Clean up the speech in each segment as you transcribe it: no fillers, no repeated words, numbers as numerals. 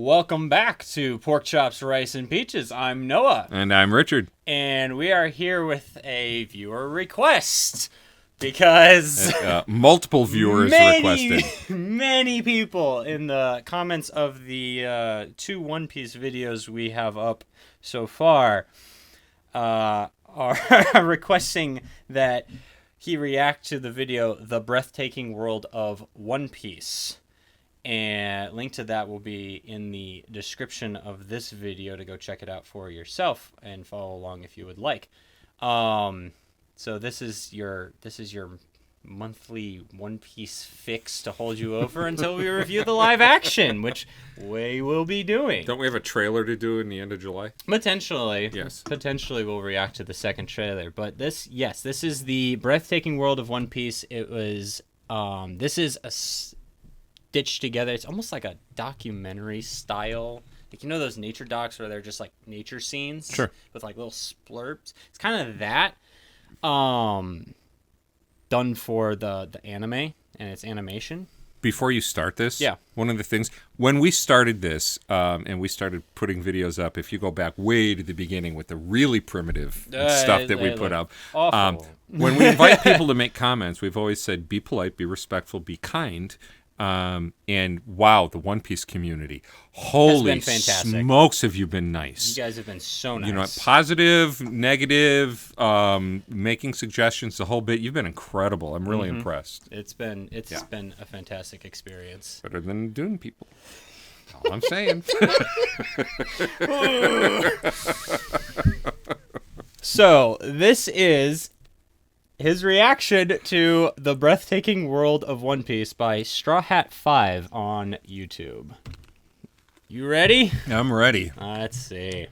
Welcome back to Pork Chops, Rice, and Peaches. I'm Noah. And I'm Richard. And we are here with a viewer request. Because multiple viewers requested. Many people in the comments of the 2 One Piece videos we have up so far are requesting that he react to the video The Breathtaking World of One Piece. And link to that will be in the description of this video to go check it out for yourself and follow along if you would like. So this is your monthly One Piece fix to hold you over until we review the live action, which we will be doing. Don't we have a trailer to do in the end of July? Potentially. Yes. Potentially we'll react to the second trailer. But this is the Breathtaking World of One Piece. It was this is a stitched together. It's almost like a documentary style. Like, you know those nature docs where they're just like nature scenes? Sure. With like little splurps. It's kind of that. Done for the anime and its animation. Before you start this, yeah, one of the things, when we started this, and we started putting videos up, if you go back way to the beginning with the really primitive stuff that we put up, when we invite people to make comments, we've always said, be polite, be respectful, be kind. And wow, the One Piece community. Holy smokes, have you been nice. You guys have been so nice. You know, positive, negative, making suggestions, the whole bit. You've been incredible. I'm really impressed. It's been a fantastic experience. Better than Dune people. All I'm saying. So, this is his reaction to The Breathtaking World of One Piece by Strawhat V on YouTube. You ready? I'm ready. Let's see.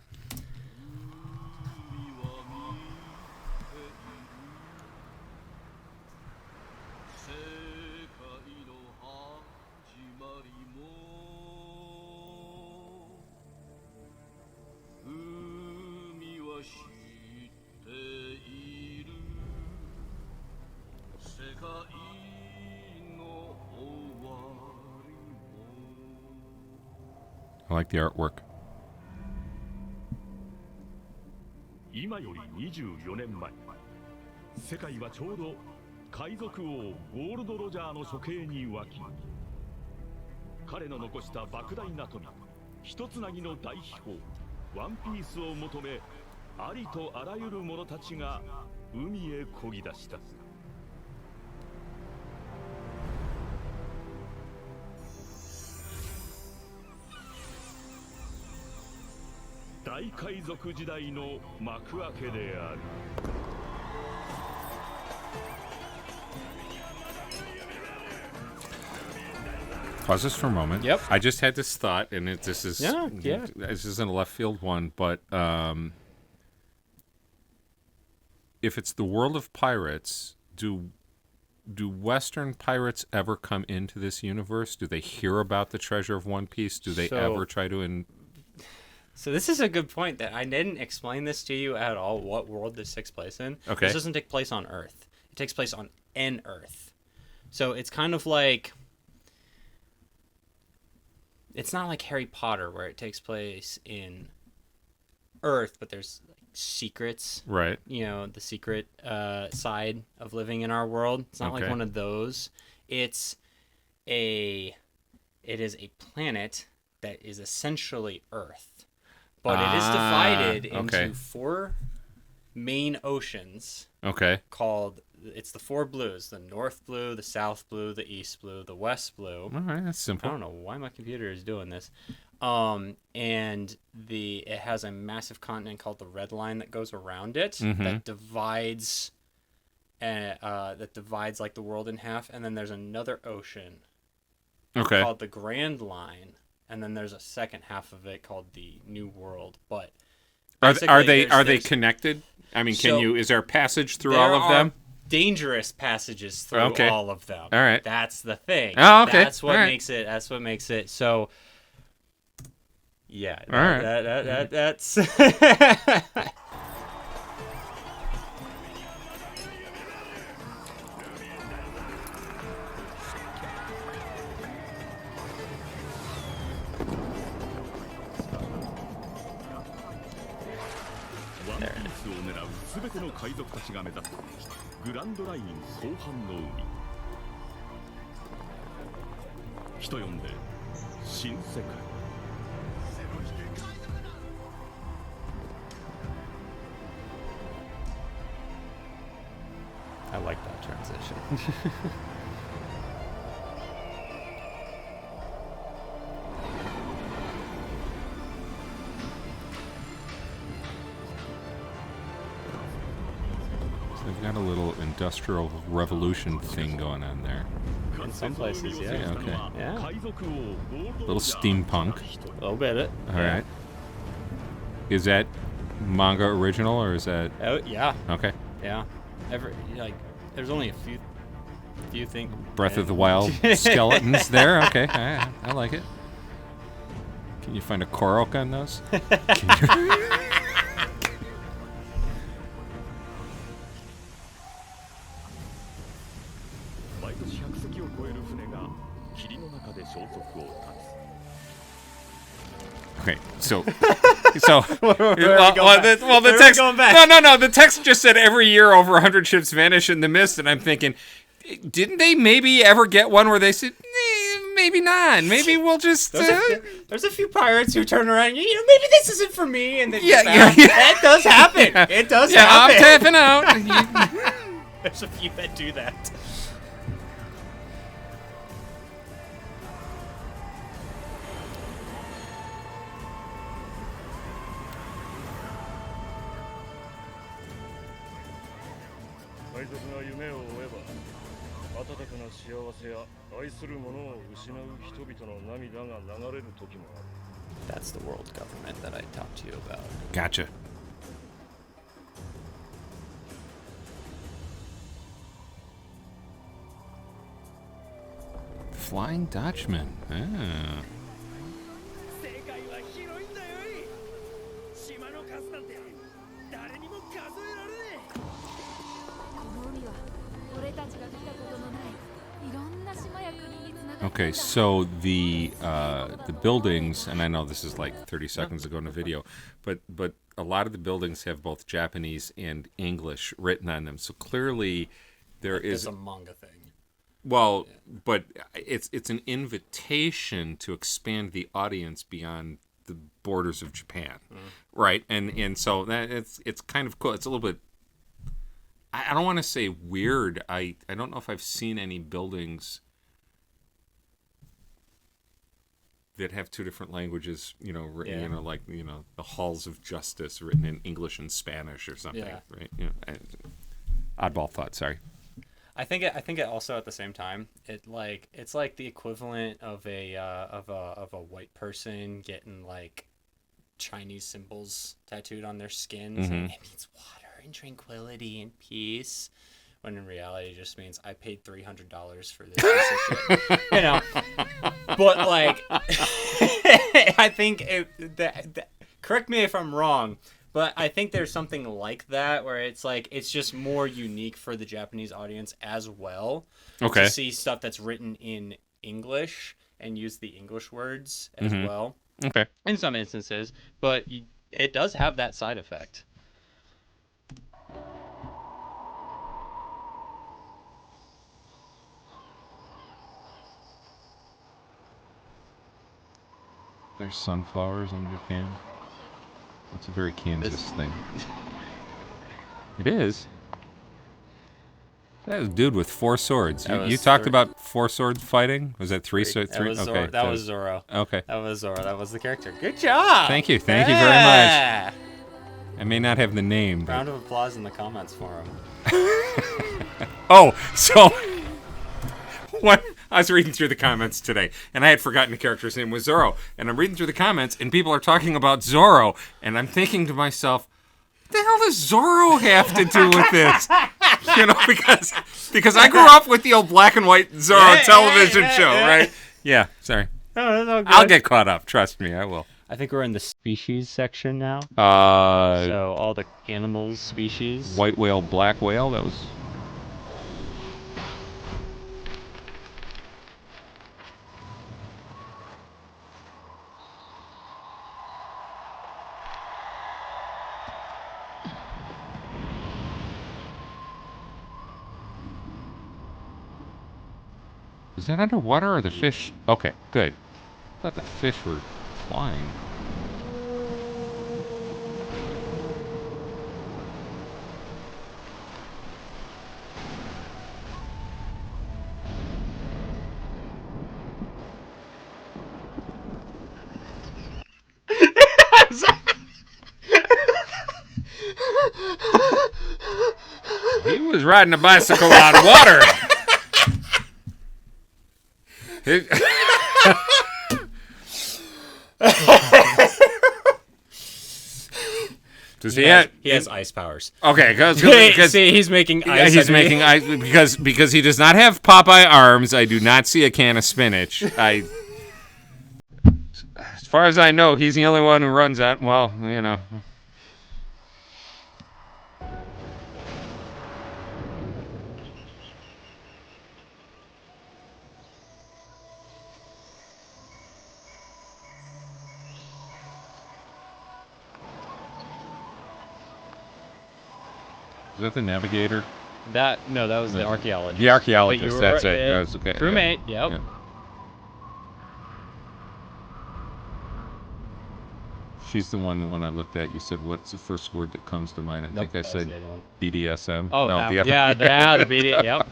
I like the artwork. 今より24年前、世界はちょうど海賊王ゴールド・ロジャーの処刑に沸き、彼の残した莫大な富、一つなぎの大秘宝ワンピースを求め、ありとあらゆる者たちが海へ漕ぎ出した。大海賊時代の幕開けである。Pause this for a moment. Yep. I just had this thought, and this is yeah. This isn't a left field one, but if it's the world of pirates, do Western pirates ever come into this universe? Do they hear about the treasure of One Piece? Do they ever try to So this is a good point that I didn't explain this to you at all, what world this takes place in. Okay. This doesn't take place on Earth. It takes place on an Earth. So it's kind of like... It's not like Harry Potter where it takes place in Earth, but there's like secrets. Right. You know, the secret side of living in our world. It's not like one of those. It is a planet that is essentially Earth. But it is divided into 4 main oceans. Okay. It's the 4 blues: the North Blue, the South Blue, the East Blue, the West Blue. All right, that's simple. I don't know why my computer is doing this. And it has a massive continent called the Red Line that goes around it that divides like the world in half. And then there's another ocean called the Grand Line. And then there's a second half of it called the New World. But are they connected? I mean, is there a passage through all of them? Dangerous passages through all of them. All right. That's the thing. Oh, okay. That's what makes it. So yeah. All right. That's この海賊たちが目指すグランドライン後半の海、人呼んで新世界。I like that transition. So they've got a little industrial revolution thing going on there. In some places, yeah. Yeah, okay. Yeah. A little steampunk. A little bit. All right. Is that manga original or is that? Oh yeah. Okay. Yeah. There's only a few things. Breath of the Wild skeletons there. Okay, I like it. Can you find a Korok on those? Can you? 毎年100隻を超える船が霧の中で消息を絶つ。 Okay, so the We're text. going back. No. The text just said every year over 100 ships vanish in the mist, and I'm thinking, didn't they maybe ever get one where they said, maybe not. Maybe we'll just. There's a few pirates who turn around. Maybe this isn't for me, and then Yeah. It does happen. Yeah. It does Yeah, happen. I'm tapping out. There's a few that do that. That's the world government that I talked to you about. Gotcha. Flying Dutchman. Ah. Okay, so the buildings, and I know this is like 30 seconds ago in the video, but a lot of the buildings have both Japanese and English written on them. So clearly, there is a manga thing. Well, but it's an invitation to expand the audience beyond the borders of Japan, right? And so that it's kind of cool. It's a little bit. I don't want to say weird. I don't know if I've seen any buildings that have two different languages, written, like the halls of justice written in English and Spanish or something, right? Oddball thought. Sorry. I think it also at the same time it's like the equivalent of a white person getting like Chinese symbols tattooed on their skin. Mm-hmm. Saying, it means water and tranquility and peace. When in reality, it just means I paid $300 for this piece of shit. But like, I think correct me if I'm wrong, but I think there's something like that where it's like it's just more unique for the Japanese audience as well. Okay. To see stuff that's written in English and use the English words as well. Okay. In some instances, but it does have that side effect. There's sunflowers in Japan. It's a very Kansas thing. It is. That was a dude with 4 swords. You talked about 4 sword fighting? Was that 3 swords? That was Okay. Zoro. That was Zoro. Okay. That was Zoro. That was the character. Good job. Thank you. Thank you very much. I may not have the name. But... Round of applause in the comments for him. Oh, so what? I was reading through the comments today, and I had forgotten the character's name was Zoro. And I'm reading through the comments, and people are talking about Zoro, and I'm thinking to myself, what the hell does Zoro have to do with this? Because I grew up with the old black and white Zoro television show, right? Yeah, sorry. No, that's all good. I'll get caught up. Trust me, I will. I think we're in the species section now. So So all the animals species. white whale, black whale. That was. Is that underwater or the fish? Okay, good. I thought the fish were flying. He was riding a bicycle on water. Does he has ice powers. Okay, because see, he's making ice. He's making ice because he does not have Popeye arms. I do not see a can of spinach. As far as I know, he's the only one who runs that. Well, you know. Is that the navigator? That was the archaeologist. The archaeologist, that's it. That was okay. Crewmate, yep. Yeah. She's the one when I looked at, you said, what's the first word that comes to mind? I think I said BDSM. Oh, no, the BDSM, yep.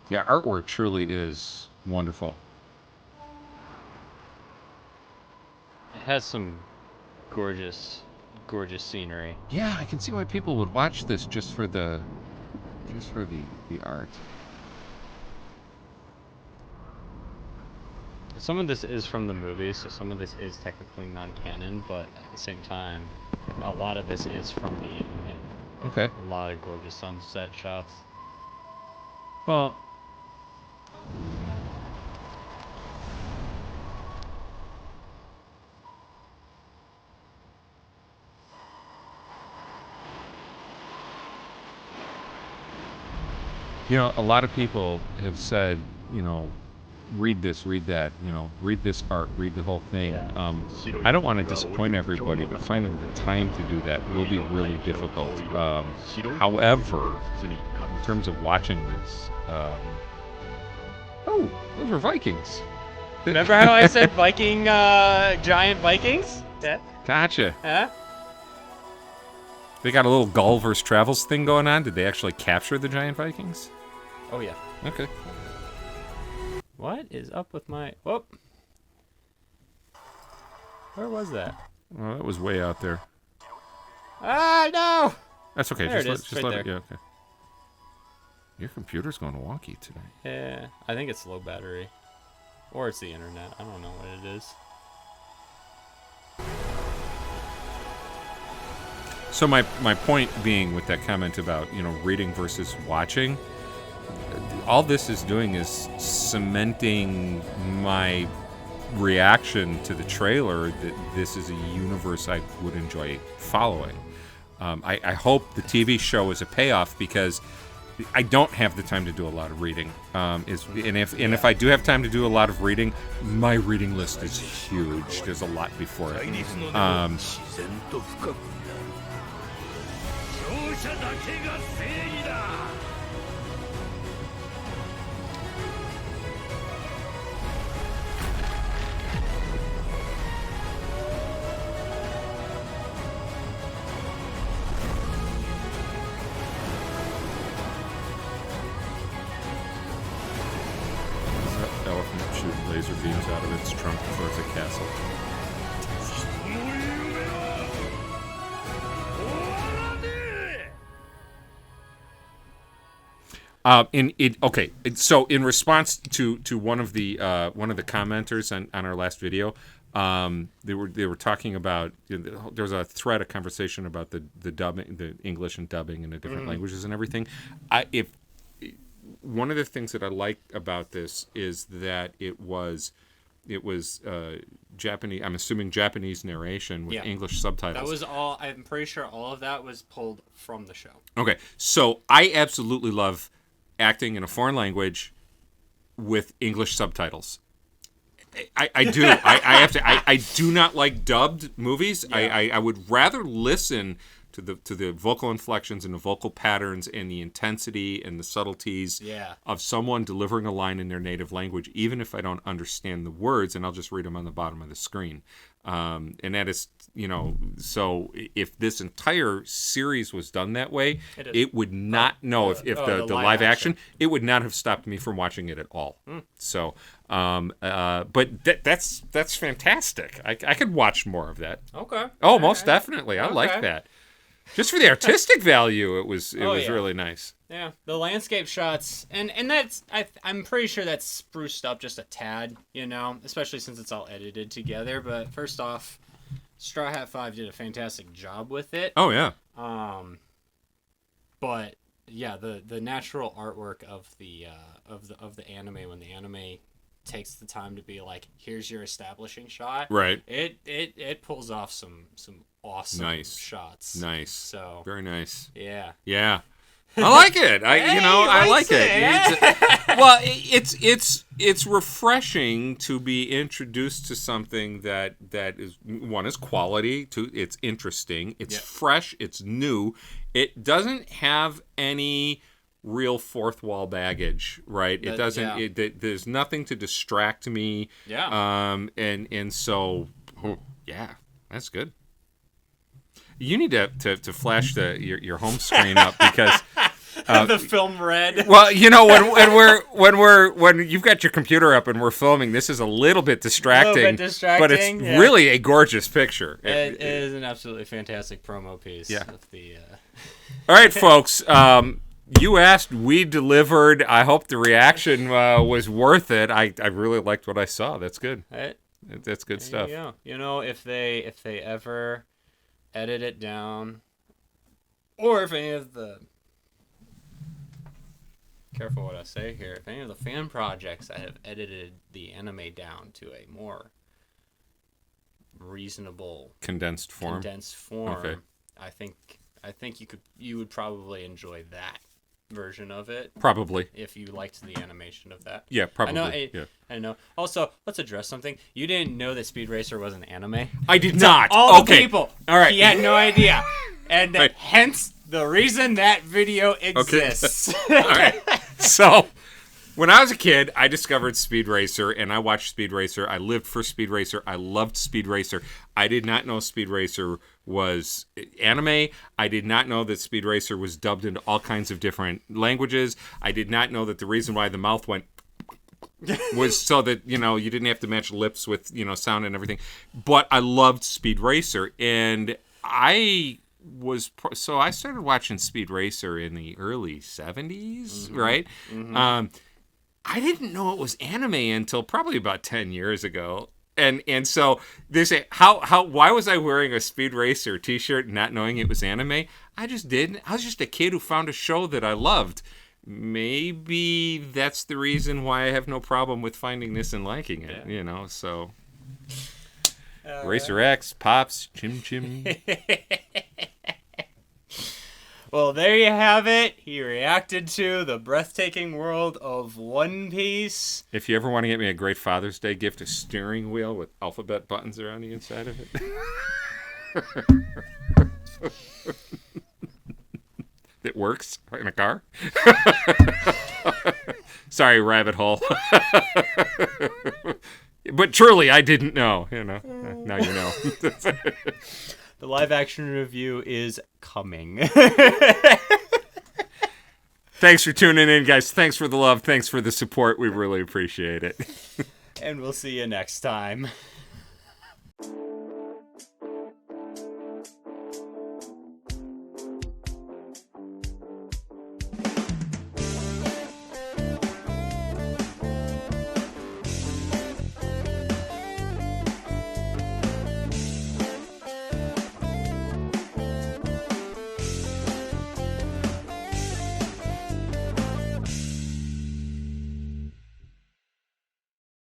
Yeah, artwork truly is wonderful. It has some gorgeous scenery. Yeah, I can see why people would watch this just for the art. Some of this is from the movie, so some of this is technically non-canon, but at the same time, a lot of this is from the internet. Okay. A lot of gorgeous sunset shots. Well, you know, a lot of people have said, you know, read this, read that, you know, read this art, read the whole thing. Yeah. I don't want to disappoint everybody, but finding the time to do that will be really difficult. However, in terms of watching this, oh, those were Vikings. Remember how I said Viking, giant Vikings? Yeah. Gotcha. Huh? They got a little Gulliver's Travels thing going on. Did they actually capture the giant Vikings? Oh, yeah. Okay. What is up with my... Whoop. Where was that? Well, that was way out there. Ah, no! That's okay. There it Just is, right let there. it... Yeah, okay. Your computer's going wonky today. Yeah, I think it's low battery. Or it's the internet. I don't know what it is. So my point being with that comment about, you know, reading versus watching, all this is doing is cementing my reaction to the trailer that this is a universe I would enjoy following. I hope the TV show is a payoff because I don't have the time to do a lot of reading. If I do have time to do a lot of reading, my reading list is huge. There's a lot before it. Elephant shooting laser beams out of its trunk towards a castle. So in response to one of the commenters on our last video, they were talking about, there was a thread, a conversation about the dubbing, the English and dubbing in the different languages and everything. One of the things that I like about this is that it was Japanese. I'm assuming Japanese narration with English subtitles. That was all. I'm pretty sure all of that was pulled from the show. Okay, so I absolutely love acting in a foreign language with English subtitles. I do. I have to. I do not like dubbed movies. Yeah. I would rather listen to the vocal inflections and the vocal patterns and the intensity and the subtleties of someone delivering a line in their native language, even if I don't understand the words, and I'll just read them on the bottom of the screen. And that is, so if this entire series was done that way, it would not if the live action, it would not have stopped me from watching it at all. So, but that's fantastic. I could watch more of that. Okay. Oh, most definitely. I like that. Just for the artistic value, it was really nice. Yeah, the landscape shots, and that's I'm pretty sure that's spruced up just a tad, especially since it's all edited together. But first off, Strawhat V did a fantastic job with it. Oh yeah. But yeah, the natural artwork of the anime, when the anime takes the time to be like, here's your establishing shot. Right. It pulls off some awesome shots. Nice. So very nice. Yeah. Yeah. I like it. I like it. Well, it's refreshing to be introduced to something that is, one, is quality, two, it's interesting, it's fresh, it's new. It doesn't have any real fourth wall baggage, right? It doesn't. There's nothing to distract me. Yeah. And so, yeah, that's good. You need to flash your home screen up because the film red. Well, when you've got your computer up and we're filming, this is a little bit distracting, but it's really a gorgeous picture. It is an absolutely fantastic promo piece. Yeah. Of the, All right, folks. You asked, we delivered. I hope the reaction was worth it. I really liked what I saw. That's good. That's good stuff. Yeah. If they ever edit it down, or if any of the, careful what I say here, if any of the fan projects that have edited the anime down to a more reasonable condensed form, okay. I think you would probably enjoy that version of it. Probably. If you liked the animation of that. Yeah, probably. I know. Also, let's address something. You didn't know that Speed Racer was an anime? I did not. All the people. All right. He had no idea. And hence the reason that video exists. Okay. All right. So, when I was a kid, I discovered Speed Racer, and I watched Speed Racer. I lived for Speed Racer. I loved Speed Racer. I did not know Speed Racer was anime. I did not know that Speed Racer was dubbed into all kinds of different languages. I did not know that the reason why the mouth went was so that, you didn't have to match lips with, sound and everything. But I loved Speed Racer, and I started watching Speed Racer in the early 70s, right? Mm-hmm. I didn't know it was anime until probably about 10 years ago. And so they say, why was I wearing a Speed Racer t-shirt not knowing it was anime? I just didn't. I was just a kid who found a show that I loved. Maybe that's the reason why I have no problem with finding this and liking it, so. Racer X, Pops, Chim Chim. Well, there you have it. He reacted to the breathtaking world of One Piece. If you ever want to get me a great Father's Day gift, a steering wheel with alphabet buttons around the inside of it. It works in a car. Sorry, rabbit hole. But truly, I didn't know. Now you know. The live action review is coming. Thanks for tuning in, guys. Thanks for the love. Thanks for the support. We really appreciate it. And we'll see you next time.